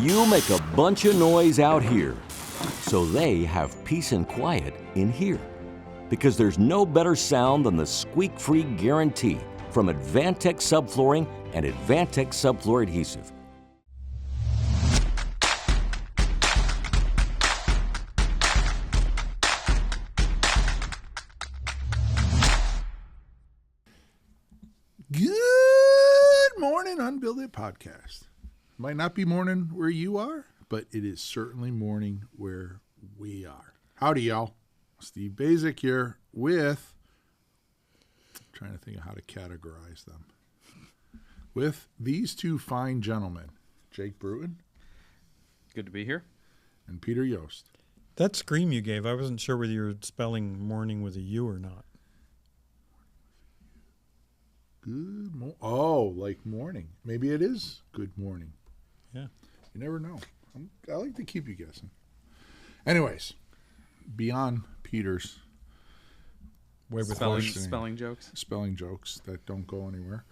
You make a bunch of noise out here, so they have peace and quiet in here. Because there's no better sound than the squeak-free guarantee from Advantech Subflooring and Advantech Subfloor Adhesive. Good morning, UnBuildIt podcast. Might not be morning where you are, but it is certainly morning where we are. Howdy, y'all. Steve Basic here with, trying to think of how to categorize them, with these two fine gentlemen, Jake Bruton. Good to be here. And Peter Yost. That scream you gave, I wasn't sure whether you were spelling morning with a U or not. Good morning. Oh, like morning. Maybe it is good morning. Yeah. You never know. I like to keep you guessing. Anyways, beyond Peter's Way with spelling jokes. Spelling jokes that don't go anywhere.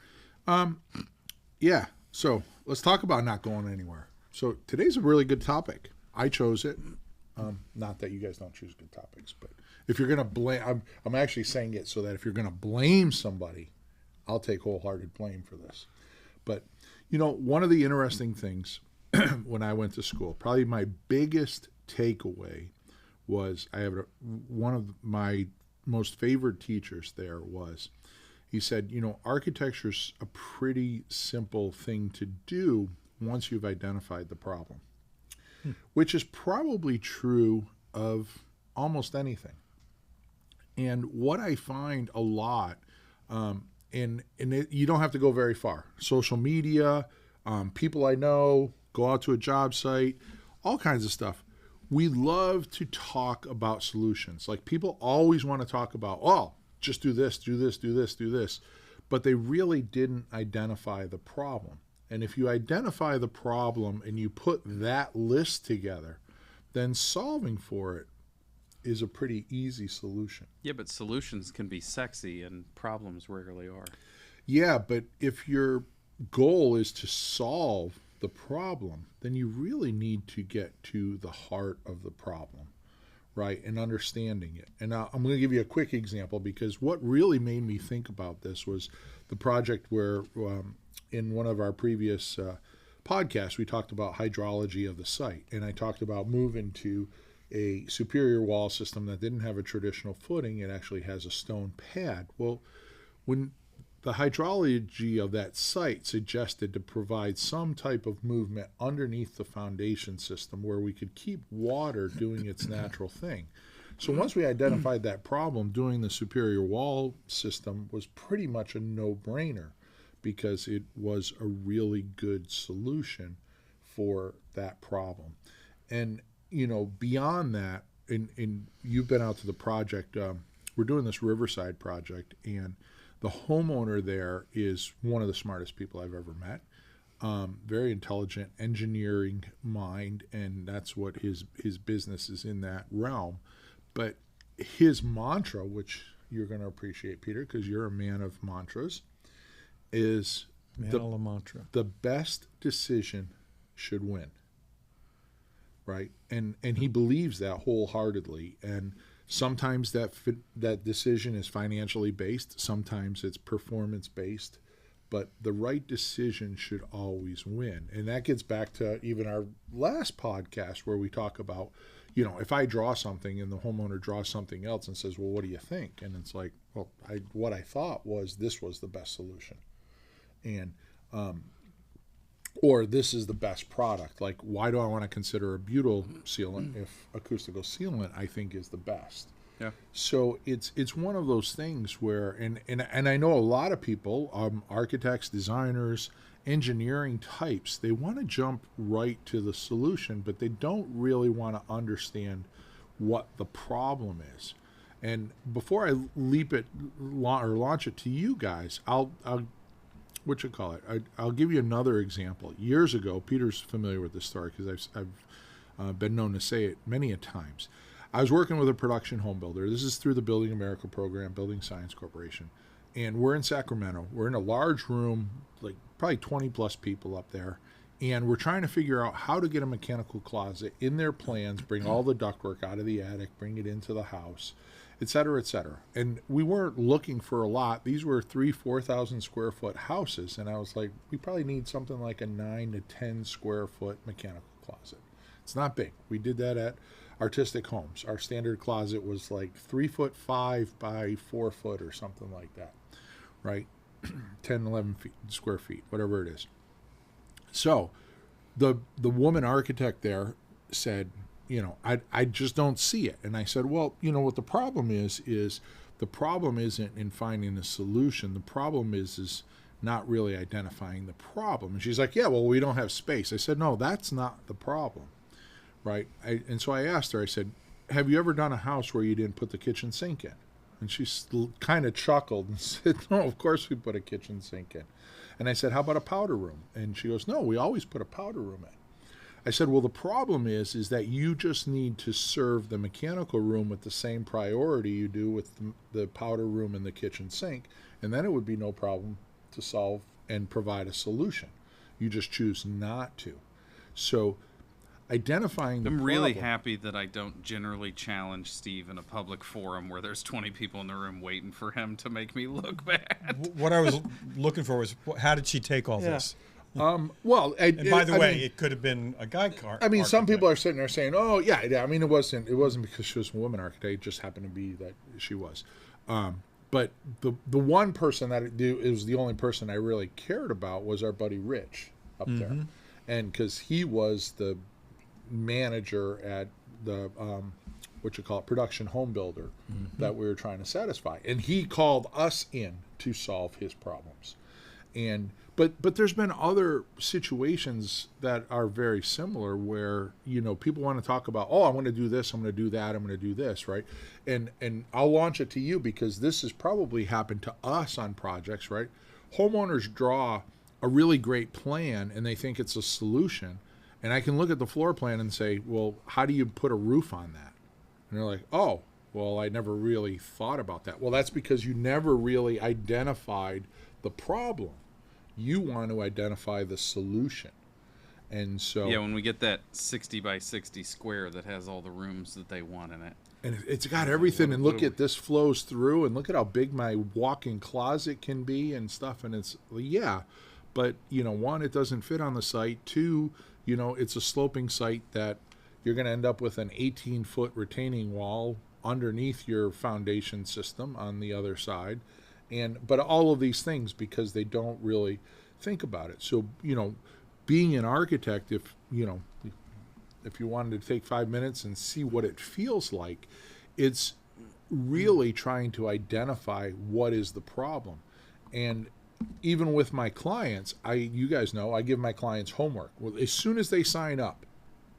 Yeah, so let's talk about not going anywhere. So today's a really good topic. I chose it. Not that you guys don't choose good topics, but if you're going to blame, I'm actually saying it so that if you're going to blame somebody, I'll take wholehearted blame for this. But, you know, one of the interesting things when I went to school, probably my biggest takeaway was one of my most favorite teachers there was, he said, you know, architecture's a pretty simple thing to do once you've identified the problem, which is probably true of almost anything. And what I find a lot, you don't have to go very far. Social media, people I know, go out to a job site, all kinds of stuff. We love to talk about solutions. Like people always want to talk about, oh, just do this, do this, do this, do this. But they really didn't identify the problem. And if you identify the problem and you put that list together, then solving for it is a pretty easy solution. Yeah, but solutions can be sexy and problems rarely are. Yeah, but if your goal is to solve the problem, then you really need to get to the heart of the problem, right, and understanding it. And I'm going to give you a quick example because what really made me think about this was the project where in one of our previous podcasts we talked about hydrology of the site, and I talked about moving to a superior wall system that didn't have a traditional footing. It actually has a stone pad. Well, when the hydrology of that site suggested to provide some type of movement underneath the foundation system where we could keep water doing its natural thing. So once we identified that problem, doing the superior wall system was pretty much a no-brainer because it was a really good solution for that problem. And you know, beyond that, and you've been out to the project, we're doing this Riverside project, and the homeowner there is one of the smartest people I've ever met. Very intelligent engineering mind, and that's what his business is in that realm. But his mantra, which you're going to appreciate, Peter, because you're a man of mantras, is the best decision should win. Right, and he believes that wholeheartedly, and sometimes that decision is financially based, sometimes it's performance based, but the right decision should always win. And that gets back to even our last podcast where we talk about, you know, if I draw something and the homeowner draws something else and says, well, what do you think? And it's like, well, what I thought was this was the best solution, and or this is the best product. Like, why do I want to consider a butyl sealant if acoustical sealant I think is the best? Yeah. So it's one of those things where, and I know a lot of people, architects, designers, engineering types, they want to jump right to the solution, but they don't really want to understand what the problem is. And before I launch it to you guys, I'll give you another example. Years ago, Peter's familiar with this story because I've been known to say it many a times. I was working with a production home builder. This is through the Building America program, Building Science Corporation. And we're in Sacramento. We're in a large room, like probably 20 plus people up there. And we're trying to figure out how to get a mechanical closet in their plans, bring all the ductwork out of the attic, bring it into the house, et cetera, et cetera. And we weren't looking for a lot. These were 4,000 square foot houses. And I was like, we probably need something like a 9 to 10 square foot mechanical closet. It's not big. We did that at Artistic Homes. Our standard closet was like 3'5" by 4 foot or something like that, right? 10, 11 square feet, whatever it is. So the woman architect there said, I just don't see it. And I said, well, what the problem is the problem isn't in finding a solution. The problem is not really identifying the problem. And she's like, yeah, well, we don't have space. I said, no, that's not the problem, right? And so I asked her, I said, have you ever done a house where you didn't put the kitchen sink in? And she kind of chuckled and said, no, of course we put a kitchen sink in. And I said, how about a powder room? And she goes, no, we always put a powder room in. I said, well, the problem is that you just need to serve the mechanical room with the same priority you do with the powder room and the kitchen sink, and then it would be no problem to solve and provide a solution. You just choose not to. So identifying the I'm really problem- happy that I don't generally challenge Steve in a public forum where there's 20 people in the room waiting for him to make me look bad. What I was looking for was, how did she take all this? Well, And by the way, it could have been a guy car. I mean, some architect. people are sitting there saying, "Oh, yeah." I mean, it wasn't because she was a woman architect. It just happened to be that she was. But the one person that it was the only person I really cared about was our buddy Rich up there, and because he was the manager at the production home builder that we were trying to satisfy, and he called us in to solve his problems. And but there's been other situations that are very similar where people want to talk about, oh, I'm going to do this, I'm going to do that, I'm going to do this, right? And I'll launch it to you because this has probably happened to us on projects, right? Homeowners draw a really great plan and they think it's a solution, and I can look at the floor plan and say, well, how do you put a roof on that? And they're like, oh, well, I never really thought about that. Well, that's because you never really identified the problem. You want to identify the solution. And so Yeah, when we get that 60 by 60 square that has all the rooms that they want in it. and it's got everything, and look at this flows through, and look at how big my walk-in closet can be and stuff, and it's but one, it doesn't fit on the site. Two, it's a sloping site that you're going to end up with an 18-foot retaining wall underneath your foundation system on the other side. But all of these things, because they don't really think about it. So, being an architect, if you wanted to take 5 minutes and see what it feels like, it's really trying to identify what is the problem. And even with my clients, you guys know, I give my clients homework. Well, as soon as they sign up,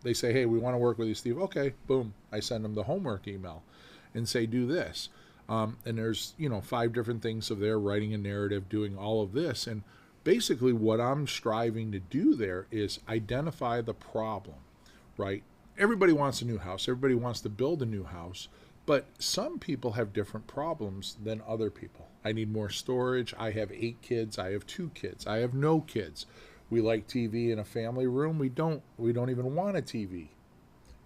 they say, hey, we want to work with you, Steve. Okay, boom. I send them the homework email and say, do this. And there's, 5 different things of there, writing a narrative, doing all of this. And basically what I'm striving to do there is identify the problem, right? Everybody wants a new house. Everybody wants to build a new house. But some people have different problems than other people. I need more storage. I have 8 kids. I have 2 kids. I have no kids. We like TV in a family room. We don't even want a TV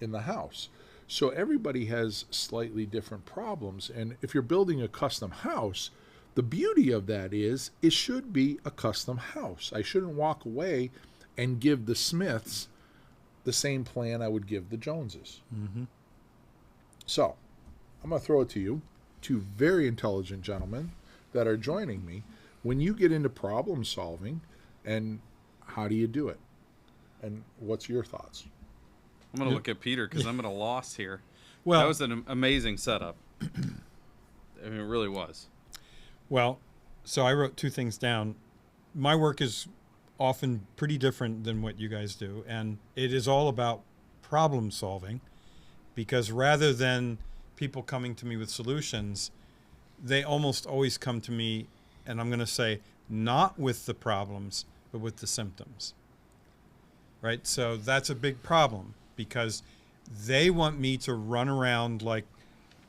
in the house. So everybody has slightly different problems. And if you're building a custom house, the beauty of that is it should be a custom house. I shouldn't walk away and give the Smiths the same plan I would give the Joneses. So I'm going to throw it to you, 2 very intelligent gentlemen that are joining me. When you get into problem solving, and how do you do it? And what's your thoughts? I'm going to look at Peter because I'm at a loss here. Well, That was an amazing setup. I mean, it really was. Well, so I wrote 2 things down. My work is often pretty different than what you guys do, and it is all about problem solving, because rather than people coming to me with solutions, they almost always come to me, and I'm going to say, not with the problems, but with the symptoms. Right? So that's a big problem, because they want me to run around like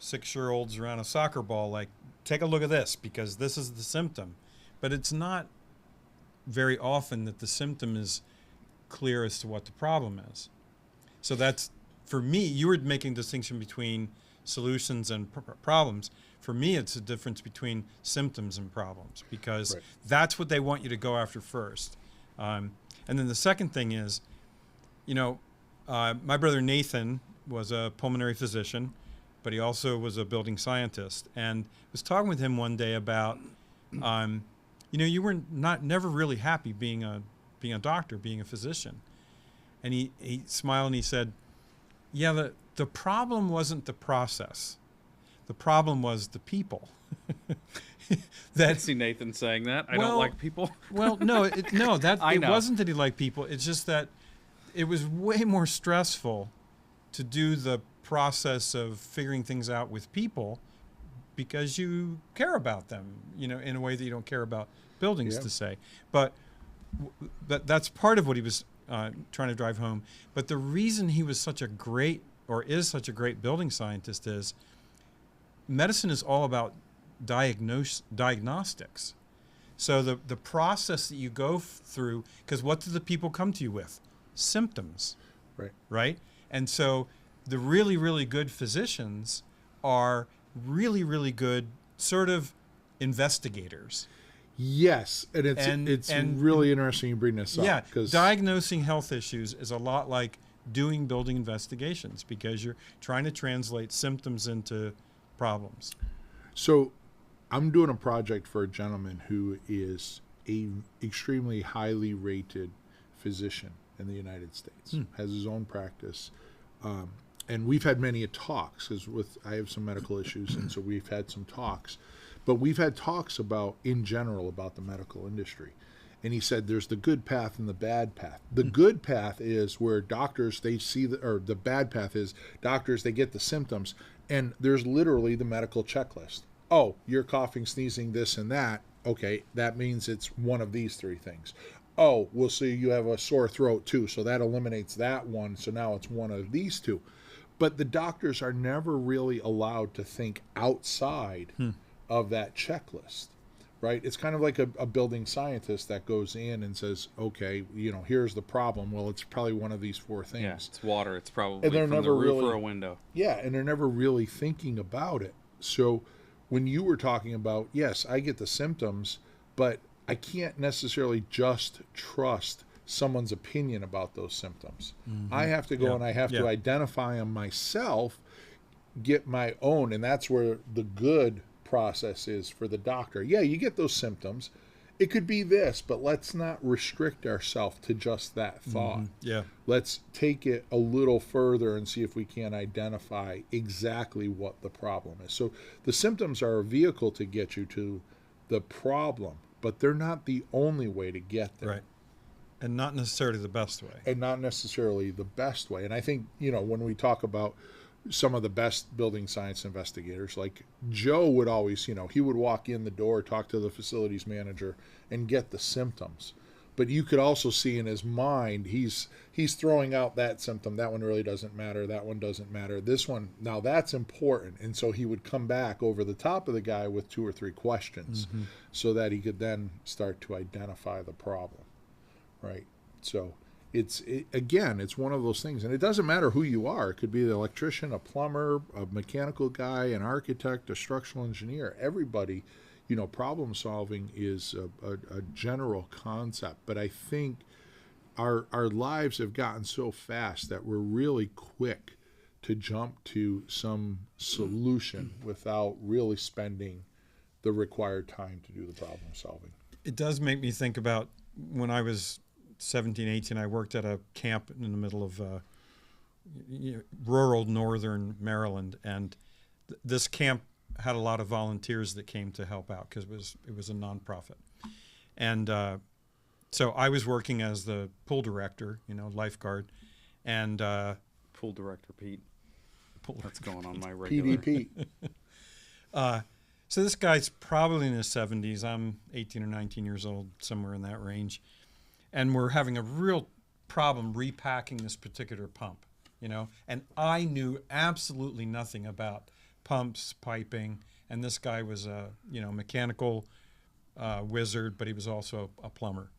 6-year-olds around a soccer ball, like, take a look at this, because this is the symptom. But it's not very often that the symptom is clear as to what the problem is. So that's, for me, you were making a distinction between solutions and problems. For me, it's a difference between symptoms and problems, because Right. that's what they want you to go after first. And then the second thing is, my brother Nathan was a pulmonary physician, but he also was a building scientist. And I was talking with him one day about, you were never really happy being a doctor, being a physician. And he smiled and he said, yeah, the problem wasn't the process. The problem was the people. I see Nathan saying that. I don't like people. Well, no, it know. wasn't that he liked people. It's just that it was way more stressful to do the process of figuring things out with people, because you care about them, in a way that you don't care about buildings, to say. But that's part of what he was trying to drive home. But the reason he was such a great building scientist is medicine is all about diagnostics. So the process that you go through, because what do the people come to you with? Symptoms. Right? And so the really, really good physicians are really, really good sort of investigators. Yes, and it's really interesting you bring this up. Yeah, because diagnosing health issues is a lot like doing building investigations, because you're trying to translate symptoms into problems. So I'm doing a project for a gentleman who is a extremely highly rated physician in the United States, has his own practice. And we've had many talks, because I have some medical issues, and so we've had some talks. But we've had talks in general about the medical industry. And he said there's the good path and the bad path. The good path is where doctors, they see, or the bad path is doctors, they get the symptoms, and there's literally the medical checklist. Oh, you're coughing, sneezing, this and that. Okay, that means it's one of these three things. Oh, we'll see you have a sore throat too, so that eliminates that one, so now it's one of these two. But the doctors are never really allowed to think outside of that checklist, right? It's kind of like a building scientist that goes in and says, okay, here's the problem. Well, it's probably one of these four things. Yeah, it's water. It's probably they're from the never roof really- or a window. Yeah, and they're never really thinking about it. So when you were talking about, yes, I get the symptoms, but I can't necessarily just trust someone's opinion about those symptoms. I have to go and I have to identify them myself, get my own, and that's where the good process is for the doctor. Yeah, you get those symptoms. It could be this, but let's not restrict ourselves to just that thought. Yeah. Let's take it a little further and see if we can identify exactly what the problem is. So the symptoms are a vehicle to get you to the problem, but they're not the only way to get there. Right. And not necessarily the best way. And not necessarily the best way. And I think, when we talk about some of the best building science investigators, like Joe would always, he would walk in the door, talk to the facilities manager, and get the symptoms. But you could also see in his mind, he's throwing out that symptom. That one really doesn't matter. That one doesn't matter. This one, now that's important. And so he would come back over the top of the guy with 2 or 3 questions so that he could then start to identify the problem. Right. So again, it's one of those things. And it doesn't matter who you are. It could be the electrician, a plumber, a mechanical guy, an architect, a structural engineer. Everybody, problem solving is a general concept. But I think our lives have gotten so fast that we're really quick to jump to some solution without really spending the required time to do the problem solving. It does make me think about when I was 17, 18, I worked at a camp in the middle of rural northern Maryland, and this camp had a lot of volunteers that came to help out because it was a nonprofit. And so I was working as the pool director, lifeguard, and Pool director Pete. That's going on my regular. regular. PDP. So this guy's probably in his 70s. I'm 18 or 19 years old, somewhere in that range. And we're having a real problem repacking this particular pump, And I knew absolutely nothing about pumps, piping, and this guy was a, mechanical wizard, but he was also a plumber.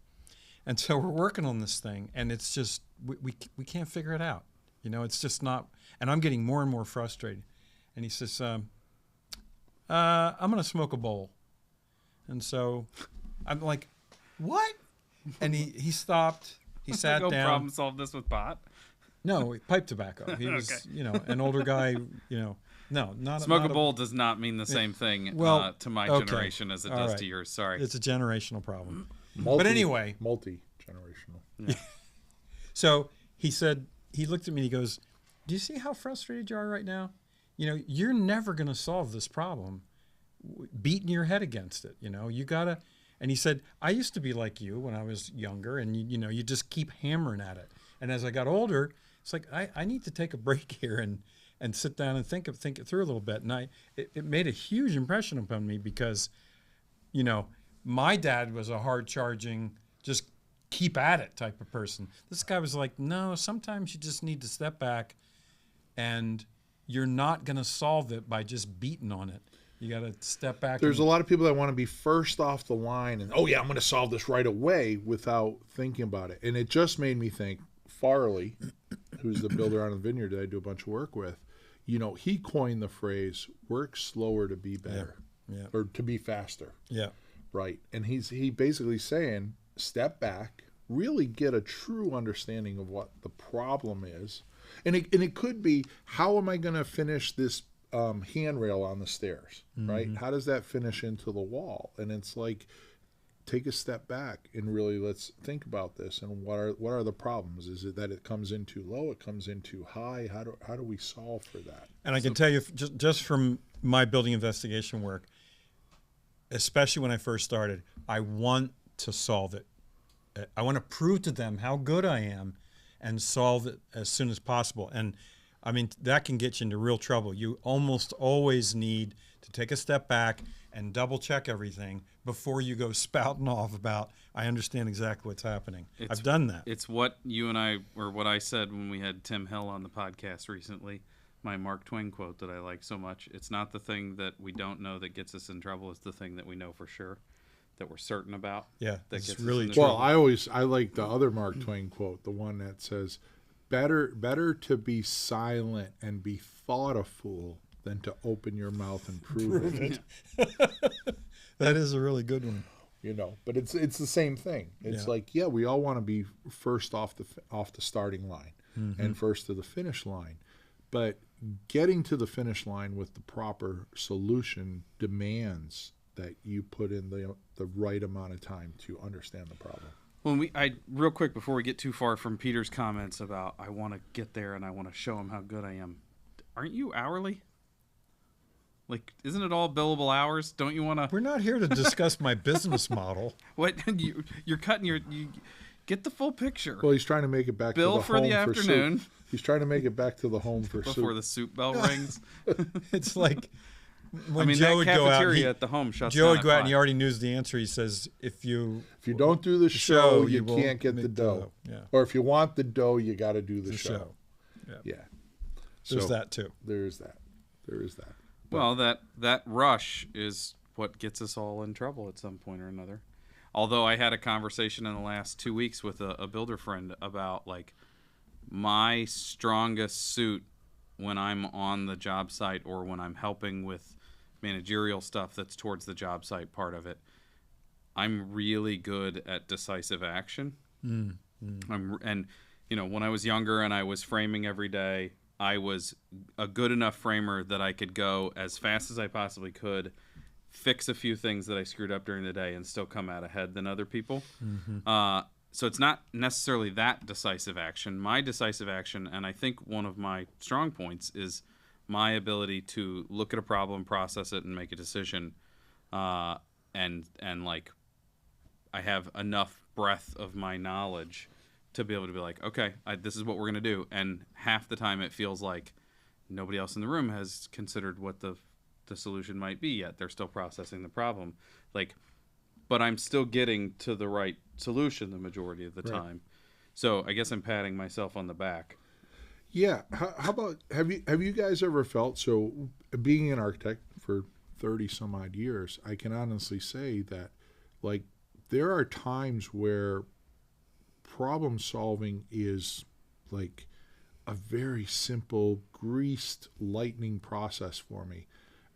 And so we're working on this thing, and it's just we can't figure it out. You know, it's just not. And I'm getting more and more frustrated. And he says, I'm going to smoke a bowl. And so I'm like, what? And he stopped. He sat Go down. problem solve this with pot. No, pipe tobacco. He was, Okay. you know, an older guy. You know, no, not Smoke not a bowl does not mean the same thing Well, to my okay. generation as it All does right. to yours. Sorry. It's a generational problem. Multi, anyway. multi-generational. So he said, he looked at me and he goes, do you see how frustrated you are right now? You know, you're never going to solve this problem beating your head against it. You know, you got to. And he said, I used to be like you when I was younger, and you know, you just keep hammering at it. And as I got older, it's like, I need to take a break here and sit down and think it through a little bit. And it made a huge impression upon me because, you know, my dad was a hard charging, just keep at it type of person. This guy was like, no, sometimes you just need to step back, and you're not going to solve it by just beating on it. You got to step back. There's a lot of people that want to be first off the line and, oh yeah, I'm going to solve this right away without thinking about it. And it just made me think, Farley, who's the builder on the vineyard that I do a bunch of work with, you know, he coined the phrase, work slower to be better. Yeah. Or to be faster. Yeah. Right. And he basically saying, step back, really get a true understanding of what the problem is. And it could be, how am I going to finish this handrail on the stairs, right? How does that finish into the wall? And it's like, take a step back and really let's think about this. And what are the problems? Is it that it comes in too low? It comes in too high? How do we solve for that? And I can tell you, just from my building investigation work, especially when I first started, I want to solve it. I want to prove to them how good I am and solve it as soon as possible. And I mean, that can get you into real trouble. You almost always need to take a step back and double check everything before you go spouting off about, I understand exactly what's happening. I've done that. It's what you and I, or what I said when we had Tim Hill on the podcast recently, my Mark Twain quote that I like so much. It's not the thing that we don't know that gets us in trouble. It's the thing that we know for sure, that we're certain about. Yeah, that it's gets really us in true. Well, I like the other Mark Twain quote, the one that says, better to be silent and be thought a fool than to open your mouth and prove it. That is a really good one. You know, but it's the same thing. It's like, yeah, we all want to be first off the starting line and first to the finish line, but getting to the finish line with the proper solution demands that you put in the right amount of time to understand the problem. Real quick before we get too far from Peter's comments about I want to get there and I want to show him how good I am. Aren't you hourly? Like, isn't it all billable hours? Don't you want to? We're not here to discuss my business model. What you're cutting you get the full picture. Well, he's trying to make it back Bill to the for home the for afternoon. soup. He's trying to make it back to the home for Before soup. the soup bell rings. It's like when I mean, Joe that would go out. cafeteria at the home shuts Joe down would at go out and 5. he already knows the answer. He says, if you don't do the show, you won't can't get the make dough. Yeah. Or if you want the dough, you got to do the The show. show. Yeah. There's So, that too. There is that. There is that. Well, that rush is what gets us all in trouble at some point or another. Although I had a conversation in the last 2 weeks with a builder friend about, like, my strongest suit when I'm on the job site or when I'm helping with managerial stuff that's towards the job site part of it. I'm really good at decisive action. And you know, when I was younger and I was framing every day, I was a good enough framer that I could go as fast as I possibly could, fix a few things that I screwed up during the day, and still come out ahead than other people. So it's not necessarily that decisive action. My decisive action, and I think one of my strong points, is my ability to look at a problem, process it, and make a decision. And like, I have enough breadth of my knowledge to be able to be like, okay, this is what we're going to do. And half the time it feels like nobody else in the room has considered what the solution might be yet. They're still processing the problem. Like, but I'm still getting to the right solution the majority of the time. So I guess I'm patting myself on the back. Yeah. How about, have you guys ever felt, so being an architect for 30 some odd years, I can honestly say that, like, there are times where problem solving is like a very simple, greased lightning process for me.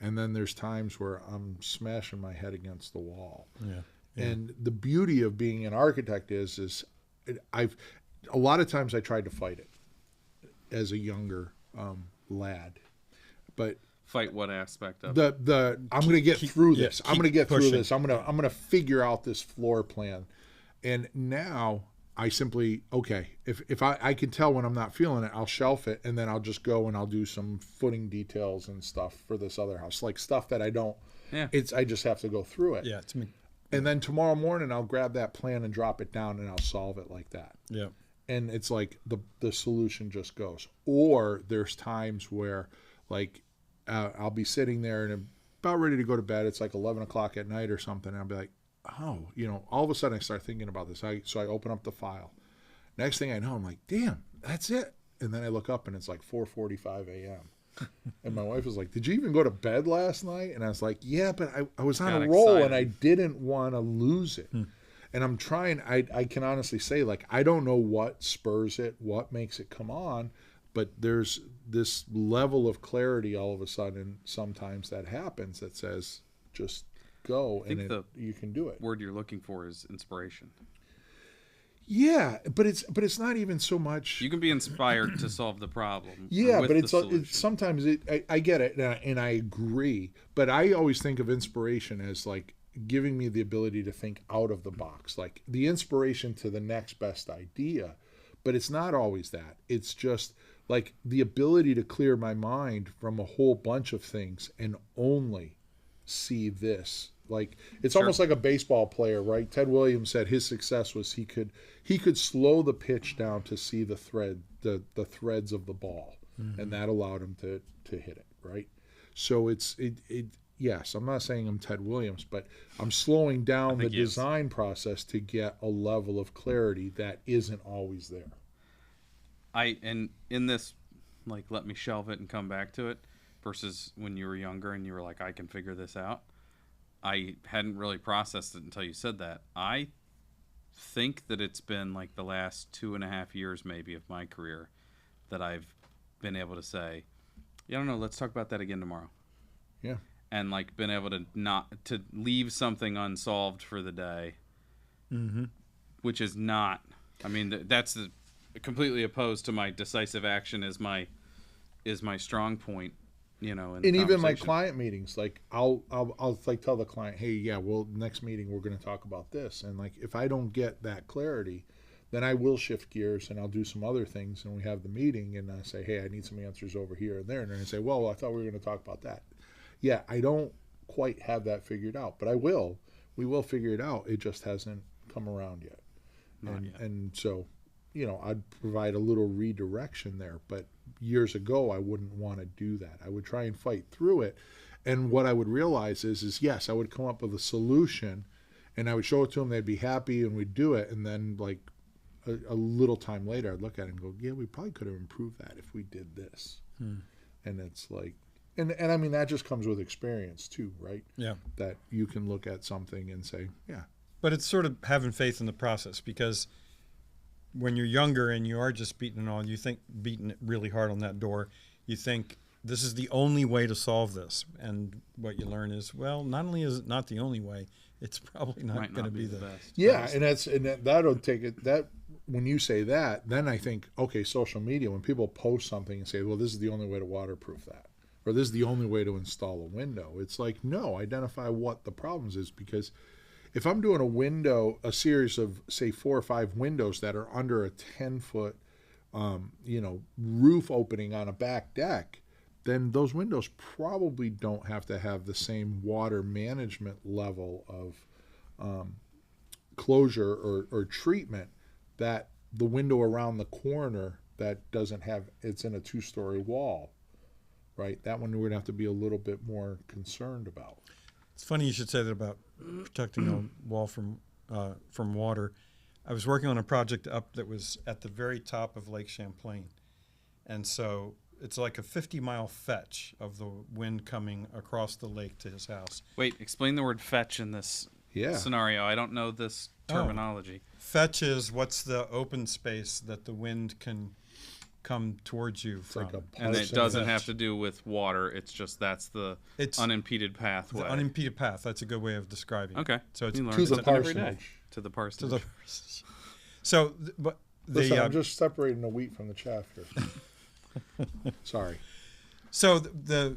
And then there's times where I'm smashing my head against the wall. Yeah. And the beauty of being an architect is a lot of times I tried to fight it as a younger lad, but Fight what aspect of it? I'm going to get through this. I'm going to get pushing. through this. I'm going to figure out this floor plan. And now I simply, okay, if I can tell when I'm not feeling it, I'll shelf it, and then I'll just go and I'll do some footing details and stuff for this other house, like stuff that I don't. Yeah. I just have to go through it. Yeah. It's me. And then tomorrow morning I'll grab that plan and drop it down and I'll solve it like that. Yeah. And it's like the solution just goes. Or there's times where like I'll be sitting there and I'm about ready to go to bed. It's like 11 o'clock at night or something. And I'll be like, oh, all of a sudden I start thinking about this. So I open up the file. Next thing I know, I'm like, damn, that's it. And then I look up and it's like 4:45 a.m. And my wife was like, did you even go to bed last night? And I was like, yeah, but I was on a roll and I didn't want to lose it. And I'm trying, I can honestly say, like, I don't know what spurs it, what makes it come on, but there's this level of clarity all of a sudden sometimes that happens that says, just go, and you can do it. Word you're looking for is inspiration. Yeah, but it's not even so much. You can be inspired to solve the problem. Yeah, with but it's sometimes I get it, and I agree. But I always think of inspiration as like giving me the ability to think out of the box, like the inspiration to the next best idea. But it's not always that. It's just like the ability to clear my mind from a whole bunch of things and only see this. Like it's almost like a baseball player, right? Ted Williams said his success was he could slow the pitch down to see the threads of the ball, and that allowed him to hit it, right? So yes, I'm not saying I'm Ted Williams, but I'm slowing down the design process to get a level of clarity that isn't always there. And in this, like, let me shelve it and come back to it, versus when you were younger and you were like, I can figure this out. I hadn't really processed it until you said that. I think that it's been like the last 2.5 years maybe of my career that I've been able to say, yeah, I don't know, let's talk about that again tomorrow. Yeah. And like been able to leave something unsolved for the day, which is not, I mean, that's completely opposed to my decisive action is my strong point. And even my client meetings, like I'll like tell the client, hey, yeah, well, next meeting we're going to talk about this, and like if I don't get that clarity, then I will shift gears and I'll do some other things, and we have the meeting, and I say, hey, I need some answers over here and there, and then I say, well, I thought we were going to talk about that. Yeah, I don't quite have that figured out, but we will figure it out. It just hasn't come around yet. Not yet. And so, I'd provide a little redirection there, but years ago I wouldn't want to do that. I would try and fight through it, and what I would realize is yes, I would come up with a solution and I would show it to them, they'd be happy, and we'd do it, and then like a little time later I'd look at it and go, yeah, we probably could have improved that if we did this. And it's like, and I mean, that just comes with experience too, right? Yeah. That you can look at something and say, yeah. But it's sort of having faith in the process, because when you're younger and you are just beating it really hard on that door, you think this is the only way to solve this. And what you learn is, well, not only is it not the only way, it's probably not going to be the best. Yeah, and that'll take it. That when you say that, then I think, okay, social media, when people post something and say, well, this is the only way to waterproof that, or this is the only way to install a window. It's like, no, identify what the problems is, because if I'm doing a series of, say, 4 or 5 windows that are under a 10-foot, roof opening on a back deck, then those windows probably don't have to have the same water management level of closure or treatment that the window around the corner that doesn't have, it's in a 2-story wall, right? That one we're going to have to be a little bit more concerned about. It's funny you should say that about protecting a wall from water. I was working on a project up that was at the very top of Lake Champlain. And so it's like a 50-mile fetch of the wind coming across the lake to his house. Wait, explain the word fetch in this Yeah. scenario. I don't know this terminology. Fetch is what's the open space that the wind can come towards you from. like a And it Parsonage. doesn't have to do with water. It's just that's the It's unimpeded pathway. the unimpeded path. That's a good way of describing it. Okay. So it's You learn To the something every day. parsonage. To the to parsonage. the. So, but Listen, the I'm just separating the wheat from the chaff here. Sorry. so the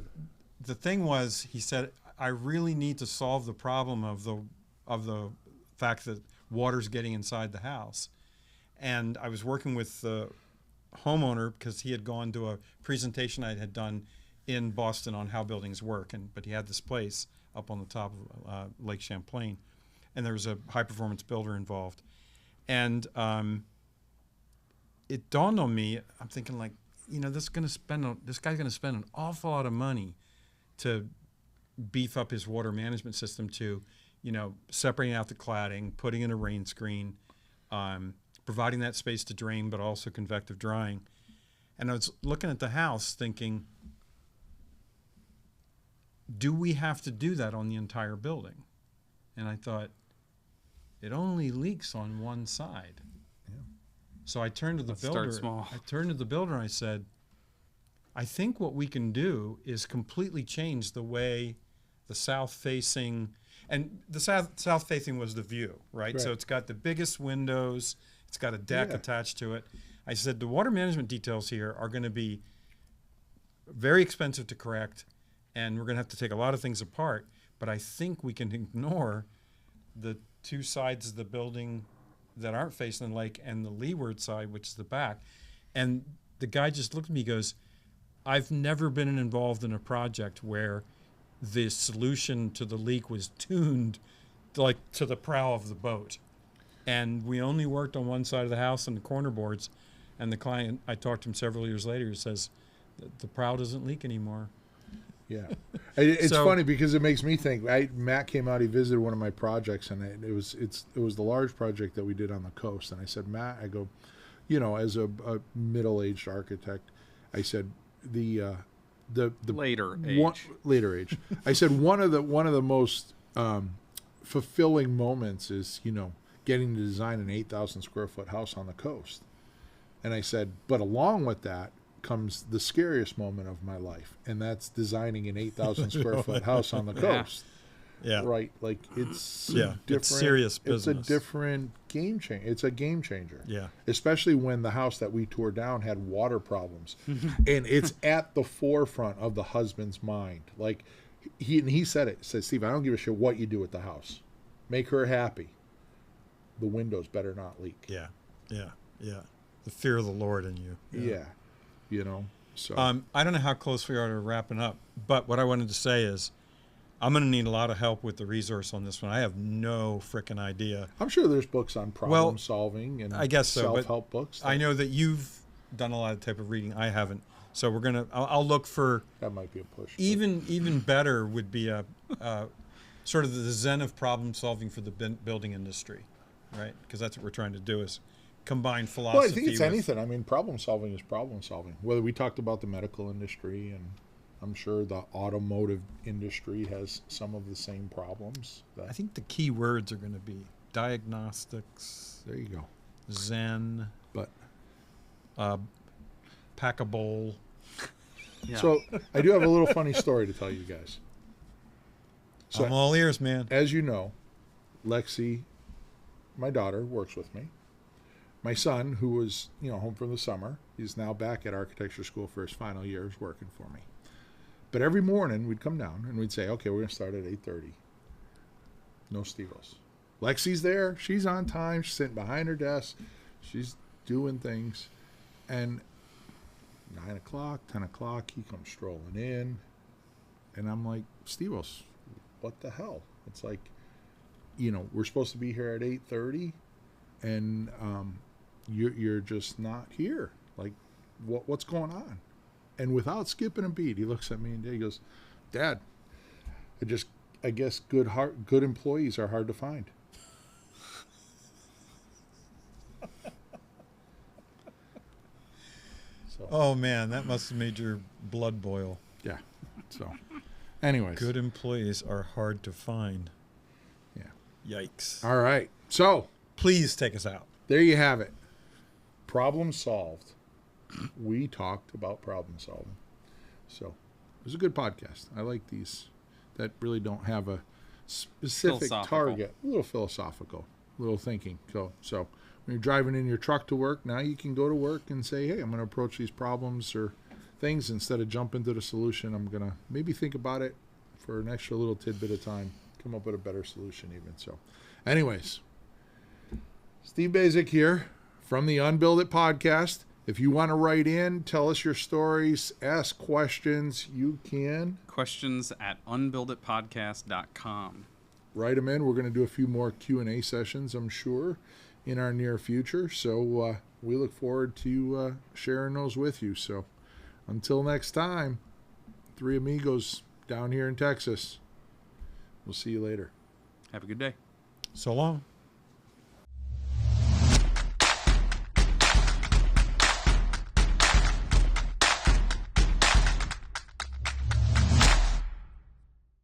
thing was, he said, I really need to solve the problem of the fact that water's getting inside the house, and I was working with the homeowner because he had gone to a presentation I had done in Boston on how buildings work, but he had this place up on the top of Lake Champlain, and there was a high performance builder involved, and it dawned on me. I'm thinking like, this guy's going to spend an awful lot of money to beef up his water management system to, separating out the cladding, putting in a rain screen, providing that space to drain, but also convective drying. And I was looking at the house thinking, do we have to do that on the entire building? And I thought, it only leaks on one side. Yeah. So I turned to the Let's builder. start small. I turned to the builder and I said, I think what we can do is completely change the way the south-facing, and the south-facing was the view, right? So Right. it's got the biggest windows. It's got a deck Yeah. attached to it. I said, the water management details here are going to be very expensive to correct, and we're going to have to take a lot of things apart, but I think we can ignore the two sides of the building that aren't facing the lake and the leeward side, which is the back. And the guy just looked at me and goes, I've never been involved in a project where the solution to the leak was tuned like to the prow of the boat. And we only worked on one side of the house and the corner boards. And the client, I talked to him several years later, he says, the prow doesn't leak anymore. Yeah, it's So- funny because it makes me think. Matt came out. He visited one of my projects, and it was the large project that we did on the coast. And I said, Matt, I go, as a middle-aged architect, I said the Later later age. I said one of the most fulfilling moments is getting to design an 8,000 square foot house on the coast. And I said, but along with that comes the scariest moment of my life, and that's designing an 8,000 square foot house on the coast. Yeah. Right, like it's Yeah, different. it's serious It's a business. different game changer. It's a game changer. Yeah. Especially when the house that we tore down had water problems, and it's at the forefront of the husband's mind. Like he said it. Said, Steve, I don't give a shit what you do with the house. Make her happy. The windows better not leak. Yeah. Yeah. Yeah. The fear of the Lord in you. Yeah. So I don't know how close we are to wrapping up, but what I wanted to say is I'm going to need a lot of help with the resource on this one. I have no frickin' idea. I'm sure there's books on problem solving and I guess so, but self-help books. I know that you've done a lot of type of reading. I haven't. So I'll look for that might be a push. even better would be a sort of the Zen of problem solving for the building industry, right? Because that's what we're trying to do is combine philosophy. Well, I think it's with, anything. I mean, problem solving is problem solving. Whether we talked about the medical industry, and I'm sure the automotive industry has some of the same problems. I think the key words are going to be diagnostics, There you go. Zen, But pack a bowl. Yeah. so I do have a little funny story to tell you guys. So I'm all ears, man. as you know, Lexi, my daughter, works with me. My son, who was home from the summer, he's now back at architecture school for his final year, is working for me. But every morning we'd come down and we'd say, okay, we're going to start at 8:30. No Stevos. Lexi's there. She's on time. She's sitting behind her desk. She's doing things. And 9 o'clock, 10 o'clock, he comes strolling in. And I'm like, Stevos, what the hell? It's like, we're supposed to be here at 8:30 and you're just not here. Like, what's going on? And without skipping a beat, he looks at me and he goes, Dad, I guess good employees are hard to find. So, Oh man, that must have made your blood boil. yeah. So, anyways. Good employees are hard to find. Yeah. Yikes. All right. So Please take us out. there you have it. Problem solved. We talked about problem solving. So it was a good podcast. I like these that really don't have a specific target. A little philosophical, a little thinking. So when you're driving in your truck to work, now you can go to work and say, hey, I'm going to approach these problems or things instead of jump into the solution. I'm going to maybe think about it for an extra little tidbit of time, come up with a better solution even. So anyways, Steve Basic here from the UnBuildIt podcast. If you want to write in, tell us your stories, ask questions, you can. Questions at unbuilditpodcast.com. Write them in. We're going to do a few more Q&A sessions, I'm sure, in our near future. So we look forward to sharing those with you. So until next time, three amigos down here in Texas. We'll see you later. Have a good day. So long.